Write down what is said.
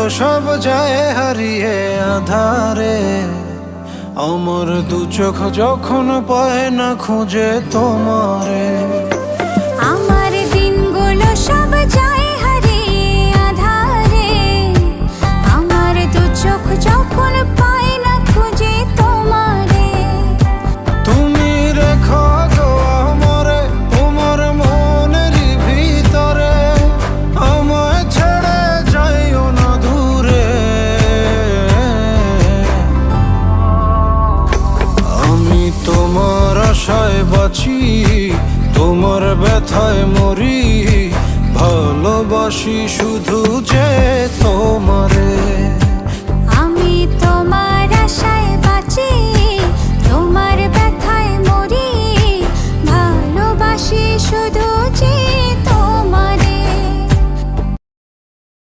সব যায় হারিয়ে আধারে। আমার দু চোখ যখন পায় না খুঁজে তোমারে। আমার দিনগুলো সব যায় হারিয়ে আঁধারে। আমার দু চোখ যখন পায় না খুঁজে তোমারে। তুমি রেখো গো আমারে তোমার মনের ভিতরে, আমায় ছেড়ে যাইও না দূরে। আমি তোমার আশায় বাঁচি, তোমার ব্যথায় মরি, ভালোবাসি শুধু যে তোমার।